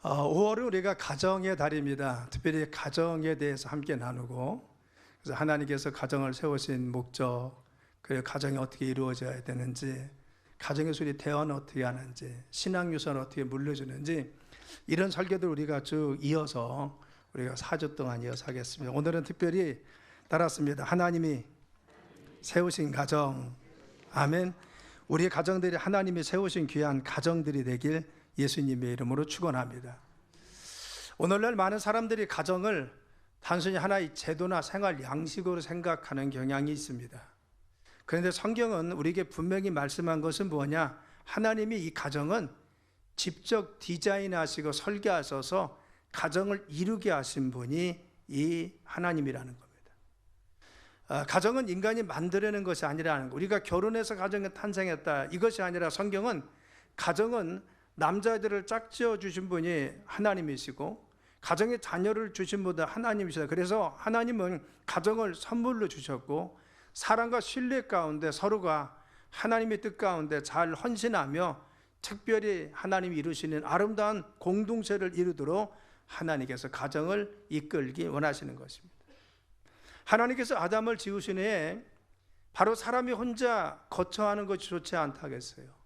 5월은 우리가 가정의 달입니다. 특별히 가정에 대해서 함께 나누고, 그래서 하나님께서 가정을 세우신 목적, 그리고 가정이 어떻게 이루어져야 되는지, 가정에서 우리 대화는 어떻게 하는지, 신앙 유산을 어떻게 물려주는지, 이런 설교들 우리가 쭉 이어서 우리가 4주 동안 이어서 하겠습니다. 오늘은 특별히 따랐습니다. 하나님이 세우신 가정, 아멘. 우리 가정들이 하나님이 세우신 귀한 가정들이 되길 예수님의 이름으로 축원합니다. 오늘날 많은 사람들이 가정을 단순히 하나의 제도나 생활 양식으로 생각하는 경향이 있습니다. 그런데 성경은 우리에게 분명히 말씀한 것은 뭐냐? 하나님이 이 가정은 직접 디자인하시고 설계하셔서 가정을 이루게 하신 분이 이 하나님이라는 겁니다. 가정은 인간이 만들어낸 것이 아니라는 것. 우리가 결혼해서 가정이 탄생했다, 이것이 아니라 성경은 가정은 남자들을 짝지어 주신 분이 하나님이시고 가정에 자녀를 주신 분도 하나님이시다. 그래서 하나님은 가정을 선물로 주셨고 사랑과 신뢰 가운데 서로가 하나님의 뜻 가운데 잘 헌신하며 특별히 하나님이 이루시는 아름다운 공동체를 이루도록 하나님께서 가정을 이끌기 원하시는 것입니다. 하나님께서 아담을 지으신 후에 바로 사람이 혼자 거처하는 것이 좋지 않다겠어요.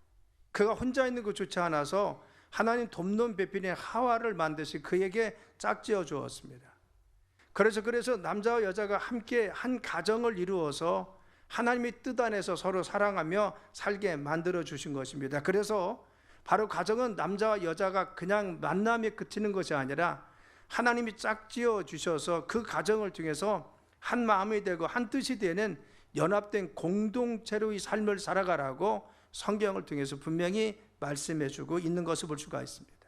그가 혼자 있는 것 좋지 않아서 하나님 돕는 배필인 하와를 만드시 그에게 짝지어 주었습니다. 그래서 남자와 여자가 함께 한 가정을 이루어서 하나님의 뜻 안에서 서로 사랑하며 살게 만들어 주신 것입니다. 그래서 바로 가정은 남자와 여자가 그냥 만남에 그치는 것이 아니라 하나님이 짝지어 주셔서 그 가정을 통해서 한 마음이 되고 한 뜻이 되는 연합된 공동체로의 삶을 살아가라고 성경을 통해서 분명히 말씀해 주고 있는 것을 볼 수가 있습니다.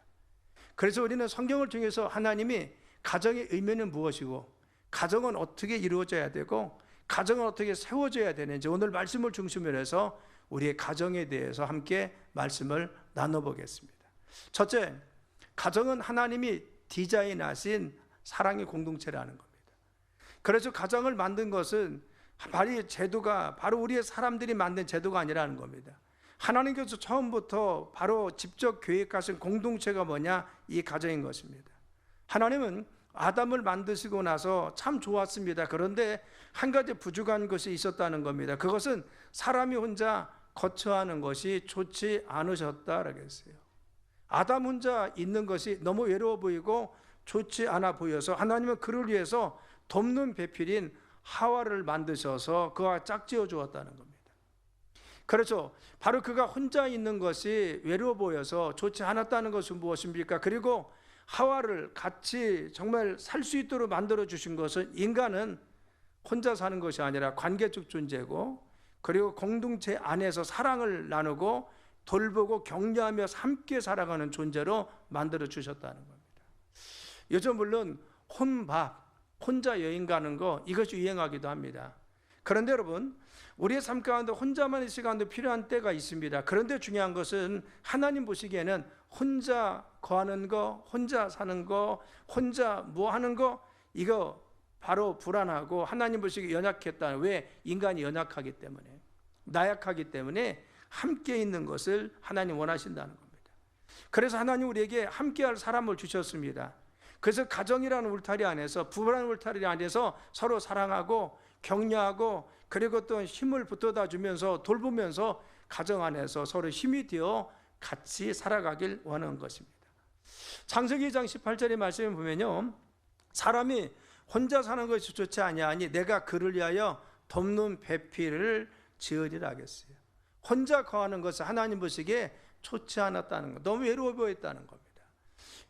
그래서 우리는 성경을 통해서 하나님이 가정의 의미는 무엇이고 가정은 어떻게 이루어져야 되고 가정은 어떻게 세워져야 되는지 오늘 말씀을 중심으로 해서 우리의 가정에 대해서 함께 말씀을 나눠보겠습니다. 첫째, 가정은 하나님이 디자인하신 사랑의 공동체라는 겁니다. 그래서 가정을 만든 것은 바로 우리의 사람들이 만든 제도가 아니라는 겁니다. 하나님께서 처음부터 바로 직접 계획하신 공동체가 뭐냐? 이 가정인 것입니다. 하나님은 아담을 만드시고 나서 참 좋았습니다. 그런데 한 가지 부족한 것이 있었다는 겁니다. 그것은 사람이 혼자 거처하는 것이 좋지 않으셨다라고 했어요. 아담 혼자 있는 것이 너무 외로워 보이고 좋지 않아 보여서 하나님은 그를 위해서 돕는 배필인 하와를 만드셔서 그와 짝지어 주었다는 겁니다. 그렇죠. 바로 그가 혼자 있는 것이 외로워 보여서 좋지 않았다는 것은 무엇입니까? 그리고 하와를 같이 정말 살 수 있도록 만들어 주신 것은 인간은 혼자 사는 것이 아니라 관계적 존재고 그리고 공동체 안에서 사랑을 나누고 돌보고 격려하며 함께 살아가는 존재로 만들어 주셨다는 겁니다. 요즘 물론 혼밥, 혼자 여행 가는 거 이것이 유행하기도 합니다. 그런데 여러분, 우리의 삶 가운데 혼자만의 시간도 필요한 때가 있습니다. 그런데 중요한 것은 하나님 보시기에는 혼자 거하는 거, 혼자 사는 거, 혼자 뭐 하는 거 이거 바로 불안하고 하나님 보시기에 연약했다. 왜? 인간이 연약하기 때문에, 나약하기 때문에 함께 있는 것을 하나님 원하신다는 겁니다. 그래서 하나님 우리에게 함께할 사람을 주셨습니다. 그래서 가정이라는 울타리 안에서, 부부라는 울타리 안에서 서로 사랑하고 격려하고 그리고 또 힘을 붙어다 주면서 돌보면서 가정 안에서 서로 힘이 되어 같이 살아가길 원하는 것입니다. 창세기 2장 18절의 말씀을 보면요, 사람이 혼자 사는 것이 좋지 아니하니 내가 그를 위하여 돕는 배필을 지으리라 하겠어요. 혼자 거하는 것은 하나님 보시기에 좋지 않았다는 것, 너무 외로워 보였다는 겁니다.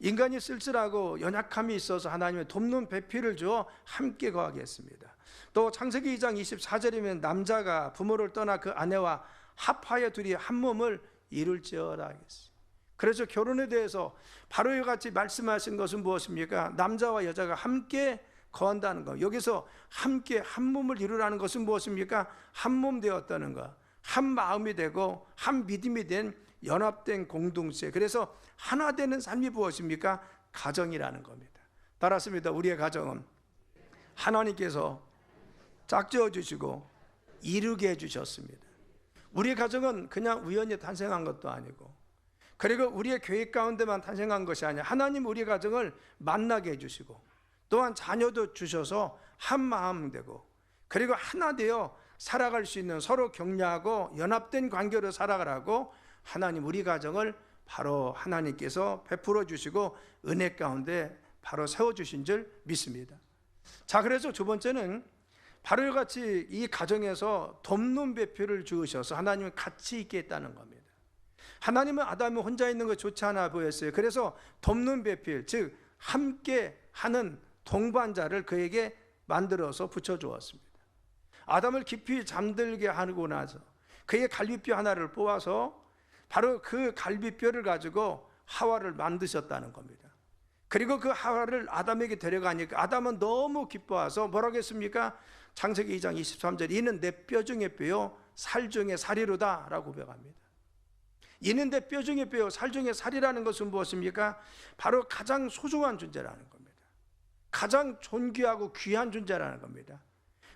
인간이 쓸쓸하고 연약함이 있어서 하나님의 돕는 배필을 주어 함께 거하게 했습니다. 또 창세기 2장 24절이면 남자가 부모를 떠나 그 아내와 합하여 둘이 한 몸을 이룰지어라 하겠어요. 그래서 결혼에 대해서 바로 이와 같이 말씀하신 것은 무엇입니까? 남자와 여자가 함께 거한다는 것. 여기서 함께 한 몸을 이루라는 것은 무엇입니까? 한 몸 되었다는 것, 한 마음이 되고 한 믿음이 된 연합된 공동체. 그래서 하나 되는 삶이 무엇입니까? 가정이라는 겁니다. 따랐습니다. 우리의 가정은 하나님께서 짝지어 주시고 이루게 해주셨습니다. 우리의 가정은 그냥 우연히 탄생한 것도 아니고 그리고 우리의 계획 가운데만 탄생한 것이 아니라 하나님 우리 가정을 만나게 해주시고 또한 자녀도 주셔서 한 마음 되고 그리고 하나 되어 살아갈 수 있는 서로 격려하고 연합된 관계로 살아가라고 하나님 우리 가정을 바로 하나님께서 베풀어 주시고 은혜 가운데 바로 세워주신 줄 믿습니다. 자, 그래서 두 번째는 바로 같이 이 가정에서 돕는 배필을 주으셔서 하나님은 같이 있게 했다는 겁니다. 하나님은 아담이 혼자 있는 거 좋지 않아 보였어요. 그래서 돕는 배필, 즉 함께 하는 동반자를 그에게 만들어서 붙여주었습니다. 아담을 깊이 잠들게 하고 나서 그의 갈비뼈 하나를 뽑아서 바로 그 갈비뼈를 가지고 하와를 만드셨다는 겁니다. 그리고 그 하와를 아담에게 데려가니까 아담은 너무 기뻐해서 뭐라고 했습니까? 창세기 2장 23절, 이는 내 뼈 중에 뼈요 살 중에 살이로다 라고 고백합니다. 이는 내 뼈 중에 뼈요 살 중에 살이라는 것은 무엇입니까? 바로 가장 소중한 존재라는 겁니다. 가장 존귀하고 귀한 존재라는 겁니다.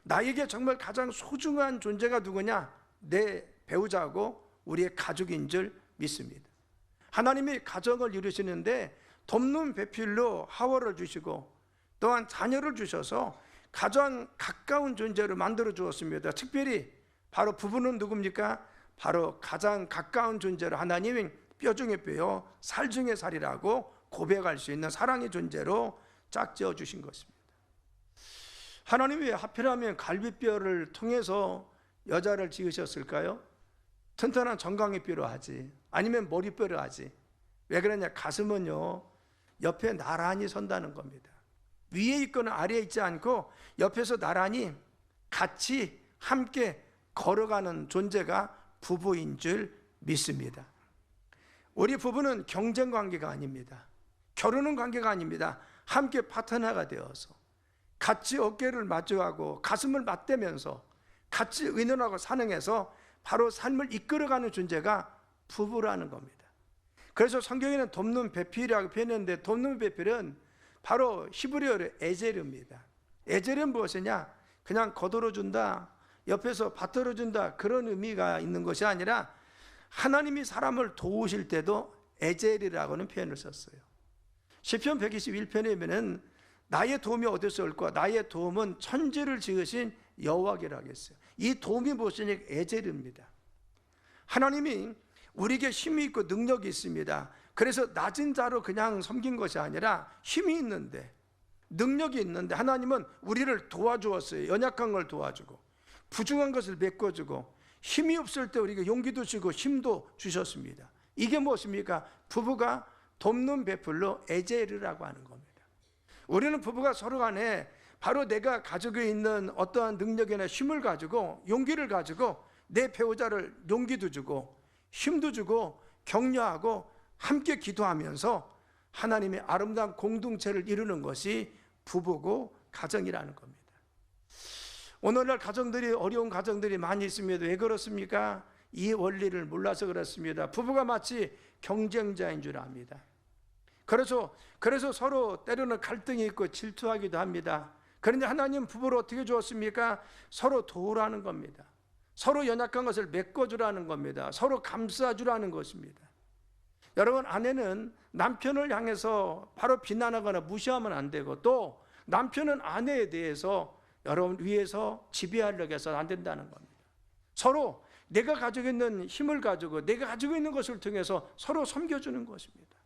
나에게 정말 가장 소중한 존재가 누구냐? 내 배우자고 우리의 가족인 줄 믿습니다. 하나님이 가정을 이루시는데 돕는 배필로 하와를 주시고 또한 자녀를 주셔서 가장 가까운 존재로 만들어 주었습니다. 특별히 바로 부부는 누굽니까? 바로 가장 가까운 존재로 하나님이 뼈 중에 뼈요 살 중에 살이라고 고백할 수 있는 사랑의 존재로 짝지어 주신 것입니다. 하나님이 하필이면 갈비뼈를 통해서 여자를 지으셨을까요? 튼튼한 정강이 필요하지, 아니면 머리뼈를 하지. 왜 그러냐? 가슴은요 옆에 나란히 선다는 겁니다. 위에 있거나 아래에 있지 않고 옆에서 나란히 같이 함께 걸어가는 존재가 부부인 줄 믿습니다. 우리 부부는 경쟁 관계가 아닙니다. 결혼은 관계가 아닙니다. 함께 파트너가 되어서 같이 어깨를 마주하고 가슴을 맞대면서 같이 의논하고 상응해서 바로 삶을 이끌어가는 존재가 부부라는 겁니다. 그래서 성경에는 돕는 배필이라고 표현했는데 돕는 배필은 바로 히브리어로 에제르입니다. 에제르는 무엇이냐? 그냥 거들어준다, 옆에서 받들어준다, 그런 의미가 있는 것이 아니라 하나님이 사람을 도우실 때도 에제르라고는 표현을 썼어요. 시편 121편에 보면 나의 도움이 어디서 올까? 나의 도움은 천지를 지으신 여호와께라고 했어요. 이 도움이 무엇이냐? 에제르입니다. 하나님이 우리에게 힘이 있고 능력이 있습니다. 그래서 낮은 자로 그냥 섬긴 것이 아니라 힘이 있는데 능력이 있는데 하나님은 우리를 도와주었어요. 연약한 걸 도와주고 부중한 것을 메꿔주고 힘이 없을 때 우리에게 용기도 주고 힘도 주셨습니다. 이게 무엇입니까? 부부가 돕는 배풀로 에제르라고 하는 겁니다. 우리는 부부가 서로 간에 바로 내가 가지고 있는 어떠한 능력이나 힘을 가지고 용기를 가지고 내 배우자를 용기도 주고 힘도 주고 격려하고 함께 기도하면서 하나님의 아름다운 공동체를 이루는 것이 부부고 가정이라는 겁니다. 오늘날 가정들이 어려운 가정들이 많이 있습니다. 왜 그렇습니까? 이 원리를 몰라서 그렇습니다. 부부가 마치 경쟁자인 줄 압니다. 그래서 서로 때로는 갈등이 있고 질투하기도 합니다. 그런데 하나님 부부를 어떻게 주었습니까? 서로 도우라는 겁니다. 서로 연약한 것을 메꿔주라는 겁니다. 서로 감싸주라는 것입니다. 여러분, 아내는 남편을 향해서 바로 비난하거나 무시하면 안 되고, 또 남편은 아내에 대해서 여러분 위에서 지배하려고 해서 안 된다는 겁니다. 서로 내가 가지고 있는 힘을 가지고 내가 가지고 있는 것을 통해서 서로 섬겨주는 것입니다.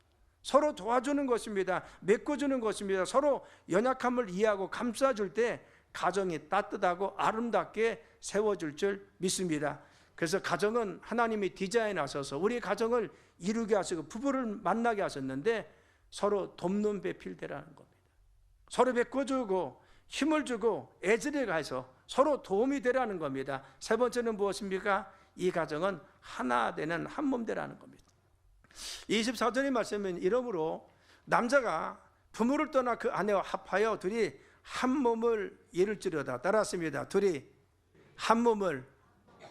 서로 도와주는 것입니다. 메꿔주는 것입니다. 서로 연약함을 이해하고 감싸줄 때 가정이 따뜻하고 아름답게 세워질 줄 믿습니다. 그래서 가정은 하나님이 디자인하셔서 우리 가정을 이루게 하시고 부부를 만나게 하셨는데 서로 돕는 배필대라는 겁니다. 서로 메꿔주고 힘을 주고 애절히 가서 서로 도움이 되라는 겁니다. 세 번째는 무엇입니까? 이 가정은 하나 되는 한 몸 되라는 겁니다. 24절의 말씀은 이러므로 남자가 부모를 떠나 그 아내와 합하여 둘이 한 몸을 이룰지어다. 따랐습니다. 둘이 한 몸을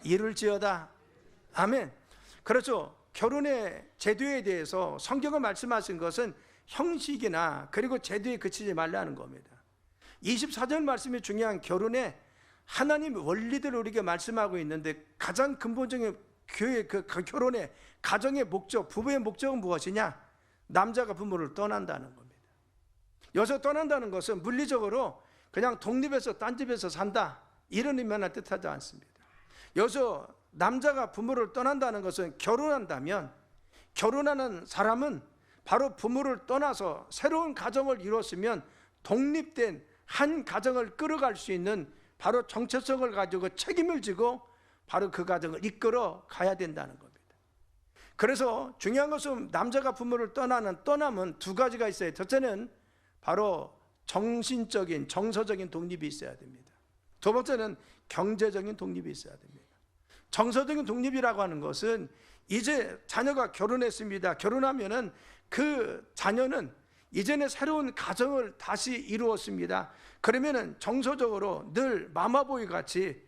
이룰지어다. 아멘. 그렇죠. 결혼의 제도에 대해서 성경은 말씀하신 것은 형식이나 그리고 제도에 그치지 말라는 겁니다. 24절 말씀이 중요한 결혼의 하나님 원리들을 우리에게 말씀하고 있는데 가장 근본적인 교회 그 결혼의 가정의 목적, 부부의 목적은 무엇이냐? 남자가 부모를 떠난다는 겁니다. 여기서 떠난다는 것은 물리적으로 그냥 독립해서 딴 집에서 산다, 이런 의미만 뜻하지 않습니다. 여기서 남자가 부모를 떠난다는 것은 결혼한다면, 결혼하는 사람은 바로 부모를 떠나서 새로운 가정을 이뤘으면 독립된 한 가정을 끌어갈 수 있는 바로 정체성을 가지고 책임을 지고 바로 그 가정을 이끌어 가야 된다는 겁니다. 그래서 중요한 것은 남자가 부모를 떠남은 두 가지가 있어요. 첫째는 바로 정신적인, 정서적인 독립이 있어야 됩니다. 두 번째는 경제적인 독립이 있어야 됩니다. 정서적인 독립이라고 하는 것은 이제 자녀가 결혼했습니다. 결혼하면은 그 자녀는 이제는 새로운 가정을 다시 이루었습니다. 그러면은 정서적으로 늘 마마보이 같이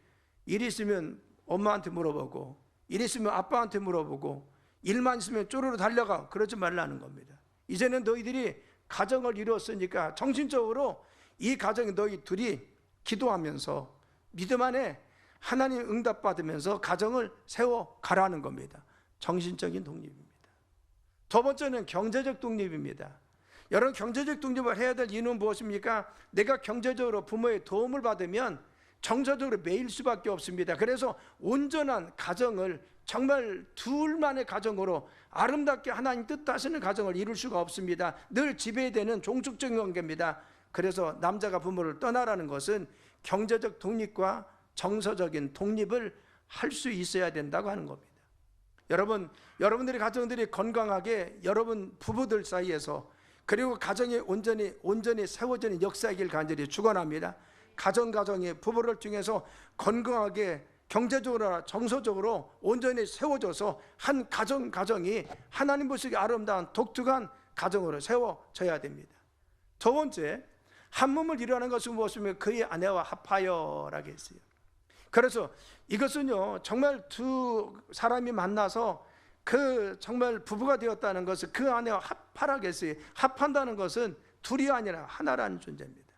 일 있으면 엄마한테 물어보고, 일 있으면 아빠한테 물어보고, 일만 있으면 쪼르르 달려가, 그러지 말라는 겁니다. 이제는 너희들이 가정을 이루었으니까 정신적으로 이 가정에 너희 둘이 기도하면서 믿음 안에 하나님 응답받으면서 가정을 세워 가라는 겁니다. 정신적인 독립입니다. 두 번째는 경제적 독립입니다. 여러분, 경제적 독립을 해야 될 이유는 무엇입니까? 내가 경제적으로 부모의 도움을 받으면 정서적으로 매일 수밖에 없습니다. 그래서 온전한 가정을, 정말 둘만의 가정으로 아름답게 하나님 뜻하시는 가정을 이룰 수가 없습니다. 늘 지배되는 종축적인 관계입니다. 그래서 남자가 부모를 떠나라는 것은 경제적 독립과 정서적인 독립을 할 수 있어야 된다고 하는 겁니다. 여러분, 여러분들의 가정들이 건강하게 여러분 부부들 사이에서, 그리고 가정이 온전히 세워지는 역사이길 간절히 축원합니다. 가정의 부부를 통해서 건강하게 경제적으로나 정서적으로 온전히 세워져서 한 가정이 하나님 보시기에 아름다운 독특한 가정으로 세워져야 됩니다. 두 번째, 한 몸을 이루는 것은 무엇이며 그의 아내와 합하여라고 했어요. 그래서 이것은요, 정말 두 사람이 만나서 그 정말 부부가 되었다는 것을 그 아내와 합하라고 했어요. 합한다는 것은 둘이 아니라 하나라는 존재입니다.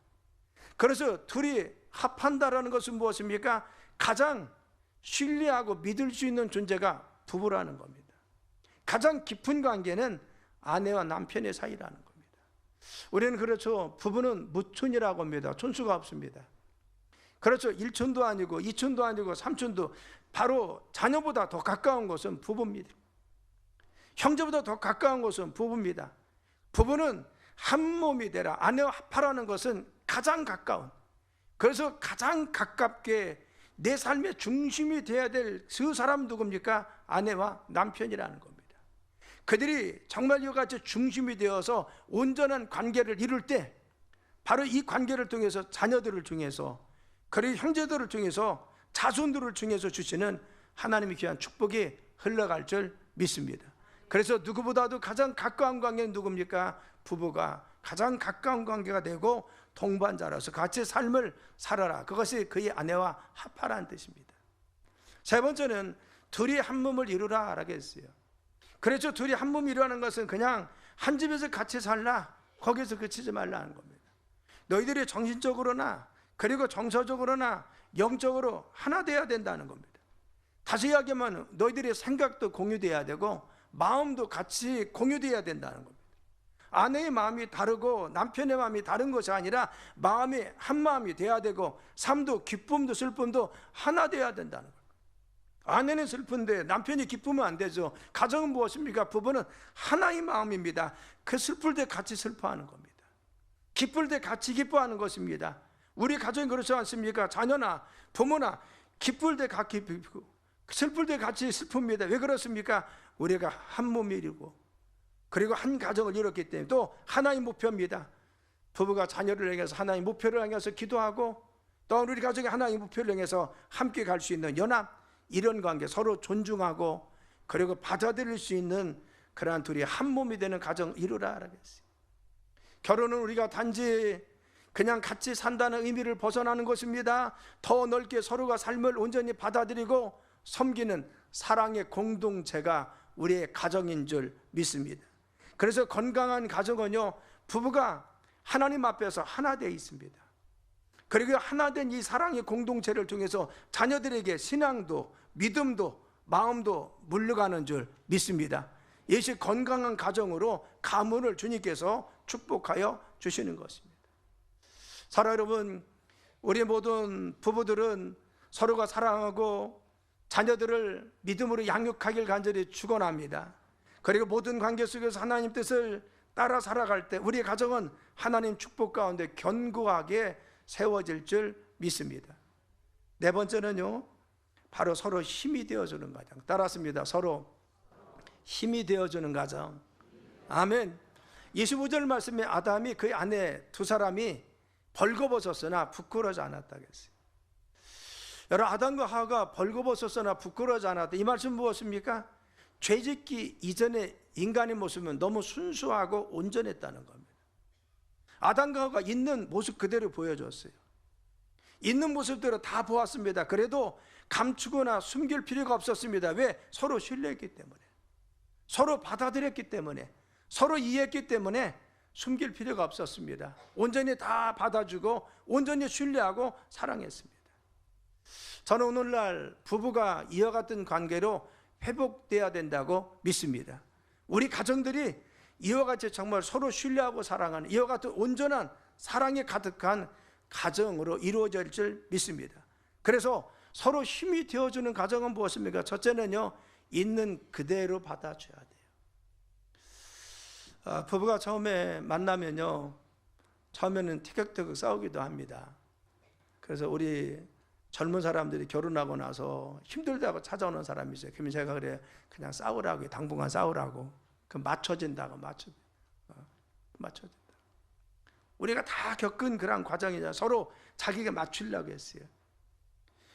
그래서 둘이 합한다라는 것은 무엇입니까? 가장 신뢰하고 믿을 수 있는 존재가 부부라는 겁니다. 가장 깊은 관계는 아내와 남편의 사이라는 겁니다. 우리는 그렇죠, 부부는 무촌이라고 합니다. 촌수가 없습니다. 그렇죠, 1촌도 아니고 2촌도 아니고 3촌도, 바로 자녀보다 더 가까운 것은 부부입니다. 형제보다 더 가까운 것은 부부입니다. 부부는 한 몸이 되라, 아내와 합하라는 것은 가장 가까운, 그래서 가장 가깝게 내 삶의 중심이 되어야 될 그 사람 누굽니까? 아내와 남편이라는 겁니다. 그들이 정말 이와 같이 중심이 되어서 온전한 관계를 이룰 때 바로 이 관계를 통해서 자녀들을 통해서, 그리고 형제들을 통해서, 자손들을 통해서 주시는 하나님의 귀한 축복이 흘러갈 줄 믿습니다. 그래서 누구보다도 가장 가까운 관계는 누굽니까? 부부가 가장 가까운 관계가 되고 동반자로서 같이 삶을 살아라, 그것이 그의 아내와 합하라는 뜻입니다. 세 번째는 둘이 한 몸을 이루라 라고 했어요. 그래서 둘이 한 몸을 이루라는 것은 그냥 한 집에서 같이 살라, 거기서 그치지 말라는 겁니다. 너희들이 정신적으로나 그리고 정서적으로나 영적으로 하나 되어야 된다는 겁니다. 다시 이야기하면 너희들의 생각도 공유되어야 되고 마음도 같이 공유되어야 된다는 겁니다. 아내의 마음이 다르고 남편의 마음이 다른 것이 아니라 마음이 한 마음이 돼야 되고 삶도 기쁨도 슬픔도 하나 돼야 된다는 거예요. 아내는 슬픈데 남편이 기쁘면 안 되죠. 가정은 무엇입니까? 부부는 하나의 마음입니다. 그 슬플 때 같이 슬퍼하는 겁니다. 기쁠 때 같이 기뻐하는 것입니다. 우리 가정이 그렇지 않습니까? 자녀나 부모나 기쁠 때 같이 기쁘고 슬플 때 같이 슬픕니다. 왜 그렇습니까? 우리가 한 몸이 이루고 그리고 한 가정을 이뤘기 때문에, 또 하나의 목표입니다. 부부가 자녀를 향해서 하나의 목표를 향해서 기도하고, 또 우리 가정이 하나의 목표를 향해서 함께 갈 수 있는 연합, 이런 관계, 서로 존중하고 그리고 받아들일 수 있는 그러한 둘이 한 몸이 되는 가정을 이루라라고 했어요. 결혼은 우리가 단지 그냥 같이 산다는 의미를 벗어나는 것입니다. 더 넓게 서로가 삶을 온전히 받아들이고 섬기는 사랑의 공동체가 우리의 가정인 줄 믿습니다. 그래서 건강한 가정은요, 부부가 하나님 앞에서 하나 되어 있습니다. 그리고 하나 된 이 사랑의 공동체를 통해서 자녀들에게 신앙도 믿음도 마음도 물러가는 줄 믿습니다. 이것이 건강한 가정으로 가문을 주님께서 축복하여 주시는 것입니다. 사랑 여러분, 우리 모든 부부들은 서로가 사랑하고 자녀들을 믿음으로 양육하길 간절히 축원합니다. 그리고 모든 관계 속에서 하나님 뜻을 따라 살아갈 때 우리 가정은 하나님 축복 가운데 견고하게 세워질 줄 믿습니다. 네 번째는요, 바로 서로 힘이 되어주는 가정. 따랐습니다. 서로 힘이 되어주는 가정. 아멘. 25절 말씀에 아담이 그의 아내 두 사람이 벌거벗었으나 부끄러워하지 않았다고 했어요. 여러분, 아담과 하와가 벌거벗었으나 부끄러워하지 않았다. 이 말씀 무엇입니까? 죄짓기 이전의 인간의 모습은 너무 순수하고 온전했다는 겁니다. 아담과 하와가 있는 모습 그대로 보여줬어요. 있는 모습대로 다 보았습니다. 그래도 감추거나 숨길 필요가 없었습니다. 왜? 서로 신뢰했기 때문에, 서로 받아들였기 때문에, 서로 이해했기 때문에 숨길 필요가 없었습니다. 온전히 다 받아주고 온전히 신뢰하고 사랑했습니다. 저는 오늘날 부부가 이어갔던 관계로 회복돼야 된다고 믿습니다. 우리 가정들이 이와 같이 정말 서로 신뢰하고 사랑하는 이와 같은 온전한 사랑이 가득한 가정으로 이루어질 줄 믿습니다. 그래서 서로 힘이 되어주는 가정은 무엇입니까? 첫째는요, 있는 그대로 받아줘야 돼요. 부부가 처음에 만나면요, 처음에는 티격태격 싸우기도 합니다. 그래서 우리 젊은 사람들이 결혼하고 나서 힘들다고 찾아오는 사람이 있어요. 그러면 제가 그래요, 그냥 싸우라고, 당분간 싸우라고. 그 맞춰진다고. 맞춰진다. 우리가 다 겪은 그런 과정이잖아요. 서로 자기가 맞추려고 했어요.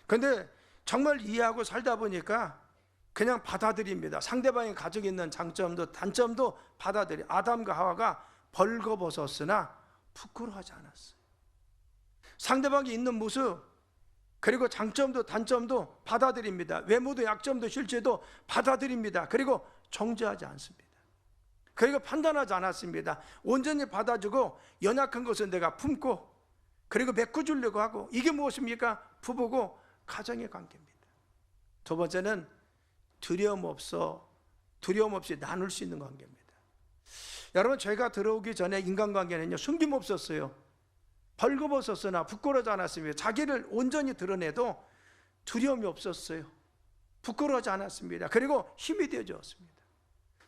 그런데 정말 이해하고 살다 보니까 그냥 받아들입니다. 상대방이 가지고 있는 장점도 단점도 받아들여. 아담과 하와가 벌거벗었으나 부끄러워하지 않았어요. 상대방이 있는 모습, 그리고 장점도 단점도 받아들입니다. 외모도 약점도 실체도 받아들입니다. 그리고 정죄하지 않습니다. 그리고 판단하지 않았습니다. 온전히 받아주고 연약한 것은 내가 품고 그리고 메꿔주려고 하고, 이게 무엇입니까? 부부고 가정의 관계입니다. 두 번째는 두려움 없이 나눌 수 있는 관계입니다. 여러분, 죄가 들어오기 전에 인간관계는요, 숨김 없었어요. 벌거벗었으나 부끄러워하지 않았습니다. 자기를 온전히 드러내도 두려움이 없었어요. 부끄러워하지 않았습니다. 그리고 힘이 되어주었습니다.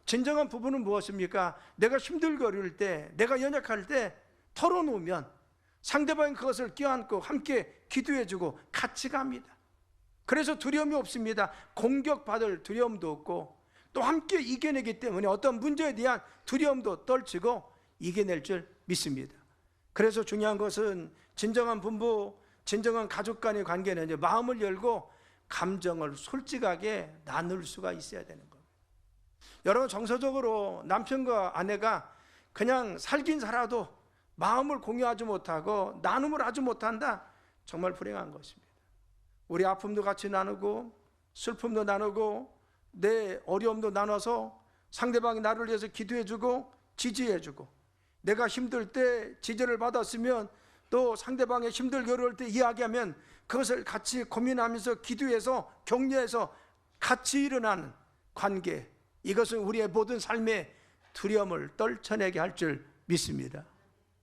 진정한 부부는 무엇입니까? 내가 힘들고 어려울 때, 내가 연약할 때 털어놓으면 상대방이 그것을 껴안고 함께 기도해주고 같이 갑니다. 그래서 두려움이 없습니다. 공격받을 두려움도 없고, 또 함께 이겨내기 때문에 어떤 문제에 대한 두려움도 떨치고 이겨낼 줄 믿습니다. 그래서 중요한 것은 진정한 부부, 진정한 가족 간의 관계는 이제 마음을 열고 감정을 솔직하게 나눌 수가 있어야 되는 겁니다. 여러분, 정서적으로 남편과 아내가 그냥 살긴 살아도 마음을 공유하지 못하고 나눔을 하지 못한다, 정말 불행한 것입니다. 우리 아픔도 같이 나누고 슬픔도 나누고 내 어려움도 나눠서 상대방이 나를 위해서 기도해주고 지지해주고, 내가 힘들 때 지지를 받았으면 또 상대방의 힘들고 어려울 때 이야기하면 그것을 같이 고민하면서 기도해서 격려해서 같이 일어나는 관계, 이것은 우리의 모든 삶의 두려움을 떨쳐내게 할 줄 믿습니다.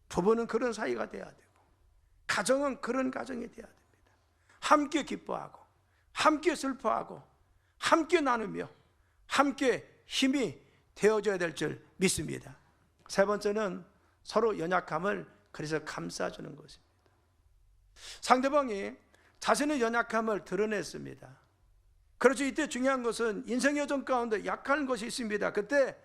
부부는 그런 사이가 돼야 되고, 가정은 그런 가정이 돼야 됩니다. 함께 기뻐하고 함께 슬퍼하고 함께 나누며 함께 힘이 되어줘야 될 줄 믿습니다. 세 번째는 서로 연약함을 그래서 감싸주는 것입니다. 상대방이 자신의 연약함을 드러냈습니다. 그렇죠. 이때 중요한 것은 인생의 여정 가운데 약한 것이 있습니다. 그때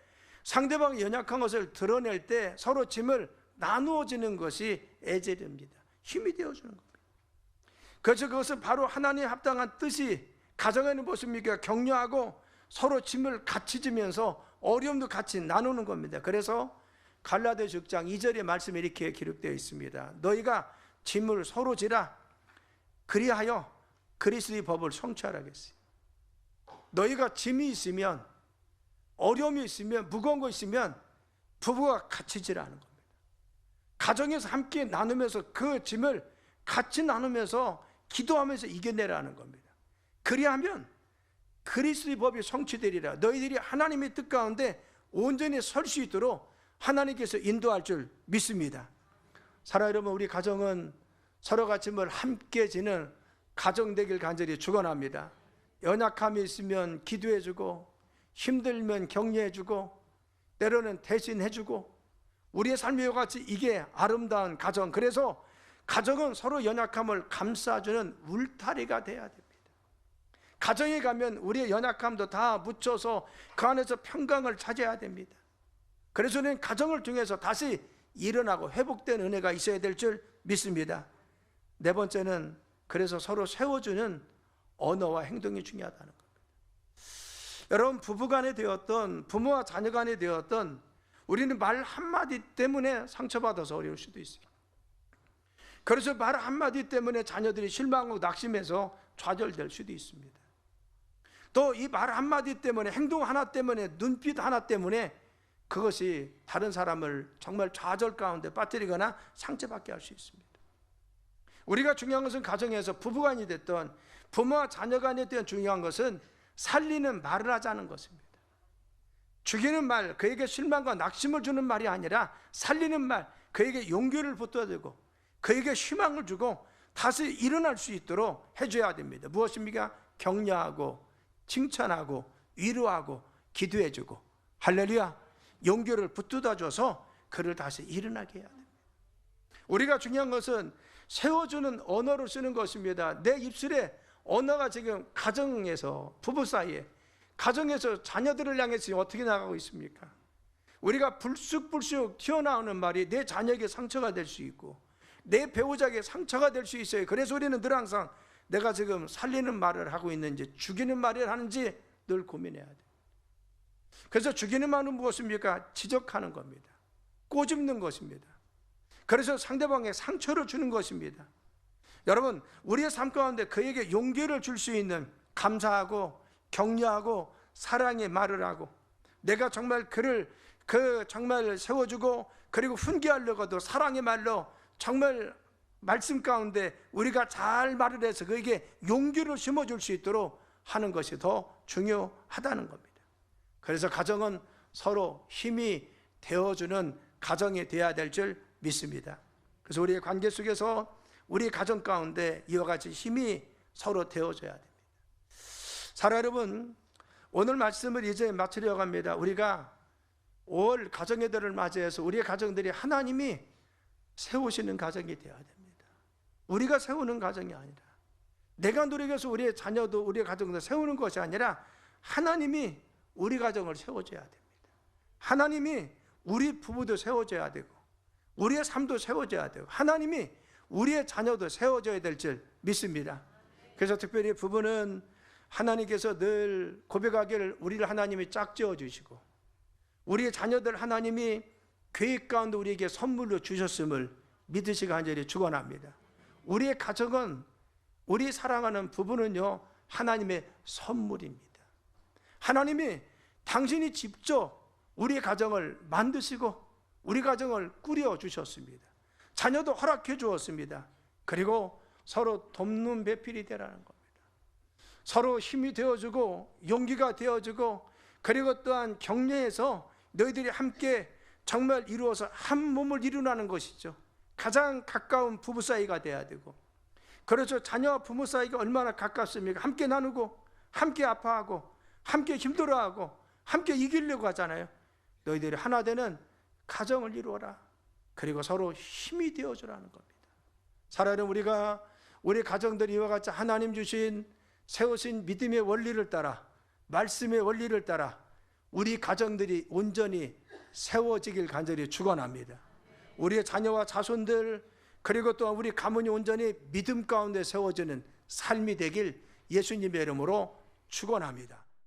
상대방이 연약한 것을 드러낼 때 서로 짐을 나누어지는 것이 애절입니다. 힘이 되어주는 겁니다. 그래서 그것은 바로 하나님의 합당한 뜻이 가정에는 무엇입니까? 격려하고 서로 짐을 같이 지면서 어려움도 같이 나누는 겁니다. 그래서 갈라디아서 6장 2절의 말씀에 이렇게 기록되어 있습니다. 너희가 짐을 서로 지라, 그리하여 그리스도의 법을 성취하라겠어요. 너희가 짐이 있으면, 어려움이 있으면, 무거운 거 있으면 부부가 같이 지라는 겁니다. 가정에서 함께 나누면서 그 짐을 같이 나누면서 기도하면서 이겨내라는 겁니다. 그리하면 그리스도의 법이 성취되리라. 너희들이 하나님의 뜻 가운데 온전히 설 수 있도록 하나님께서 인도할 줄 믿습니다. 사랑하는 여러분, 우리 가정은 서로 같이 뭘 함께 지는 가정 되길 간절히 축원합니다. 연약함이 있으면 기도해주고, 힘들면 격려해주고, 때로는 대신해주고, 우리의 삶과 같이 이게 아름다운 가정. 그래서 가정은 서로 연약함을 감싸주는 울타리가 돼야 됩니다. 가정에 가면 우리의 연약함도 다 묻혀서 그 안에서 평강을 찾아야 됩니다. 그래서 우리는 가정을 통해서 다시 일어나고 회복된 은혜가 있어야 될 줄 믿습니다. 네 번째는 그래서 서로 세워주는 언어와 행동이 중요하다는 겁니다. 여러분, 부부간에 되었던, 부모와 자녀간에 되었던, 우리는 말 한마디 때문에 상처받아서 어려울 수도 있어요. 그래서 말 한마디 때문에 자녀들이 실망하고 낙심해서 좌절될 수도 있습니다. 또 이 말 한마디 때문에, 행동 하나 때문에, 눈빛 하나 때문에 그것이 다른 사람을 정말 좌절 가운데 빠뜨리거나 상처받게 할 수 있습니다. 우리가 중요한 것은 가정에서 부부간이 됐던, 부모와 자녀간에 대한 중요한 것은 살리는 말을 하자는 것입니다. 죽이는 말, 그에게 실망과 낙심을 주는 말이 아니라 살리는 말, 그에게 용기를 북돋우고 그에게 희망을 주고 다시 일어날 수 있도록 해줘야 됩니다. 무엇입니까? 격려하고 칭찬하고 위로하고 기도해주고, 할렐루야, 용기를 북돋아줘서 그를 다시 일어나게 해야 됩니다. 우리가 중요한 것은 세워주는 언어를 쓰는 것입니다. 내 입술에 언어가 지금 가정에서, 부부 사이에, 가정에서 자녀들을 향해서 어떻게 나가고 있습니까? 우리가 불쑥불쑥 튀어나오는 말이 내 자녀에게 상처가 될 수 있고 내 배우자에게 상처가 될 수 있어요. 그래서 우리는 늘 항상 내가 지금 살리는 말을 하고 있는지 죽이는 말을 하는지 늘 고민해야 돼요. 그래서 죽이는 말은 무엇입니까? 지적하는 겁니다. 꼬집는 것입니다. 그래서 상대방에 상처를 주는 것입니다. 여러분, 우리의 삶 가운데 그에게 용기를 줄 수 있는 감사하고 격려하고 사랑의 말을 하고, 내가 정말 그를 정말 세워주고, 그리고 훈계하려고도 사랑의 말로 정말 말씀 가운데 우리가 잘 말을 해서 그에게 용기를 심어줄 수 있도록 하는 것이 더 중요하다는 겁니다. 그래서 가정은 서로 힘이 되어주는 가정이 되어야 될 줄 믿습니다. 그래서 우리의 관계 속에서 우리 가정 가운데 이와 같이 힘이 서로 되어줘야 됩니다. 사랑 여러분, 오늘 말씀을 이제 마치려고 합니다. 우리가 올 가정의 달을 맞이해서 우리의 가정들이 하나님이 세우시는 가정이 되어야 됩니다. 우리가 세우는 가정이 아니라, 내가 노력해서 우리의 자녀도 우리의 가정도 세우는 것이 아니라 하나님이 우리 가정을 세워줘야 됩니다. 하나님이 우리 부부도 세워줘야 되고 우리의 삶도 세워져야 되고 하나님이 우리의 자녀도 세워져야 될 줄 믿습니다. 그래서 특별히 부부는 하나님께서 늘 고백하기를 우리를 하나님이 짝지어 주시고 우리의 자녀들 하나님이 계획 가운데 우리에게 선물로 주셨음을 믿으시기 간절히 축원합니다. 우리의 가정은, 우리 사랑하는 부부는요, 하나님의 선물입니다. 하나님이 당신이 직접 우리의 가정을 만드시고 우리 가정을 꾸려 주셨습니다. 자녀도 허락해 주었습니다. 그리고 서로 돕는 배필이 되라는 겁니다. 서로 힘이 되어주고 용기가 되어주고, 그리고 또한 격려해서 너희들이 함께 정말 이루어서 한 몸을 이루라는 것이죠. 가장 가까운 부부 사이가 돼야 되고, 그렇죠. 자녀와 부모 사이가 얼마나 가깝습니까? 함께 나누고 함께 아파하고 함께 힘들어하고 함께 이기려고 하잖아요. 너희들이 하나 되는 가정을 이루어라. 그리고 서로 힘이 되어주라는 겁니다. 사랑하는 우리가 우리 가정들이 이와 같이 하나님 주신 세우신 믿음의 원리를 따라, 말씀의 원리를 따라 우리 가정들이 온전히 세워지길 간절히 축원합니다. 우리의 자녀와 자손들, 그리고 또 우리 가문이 온전히 믿음 가운데 세워지는 삶이 되길 예수님의 이름으로 축원합니다.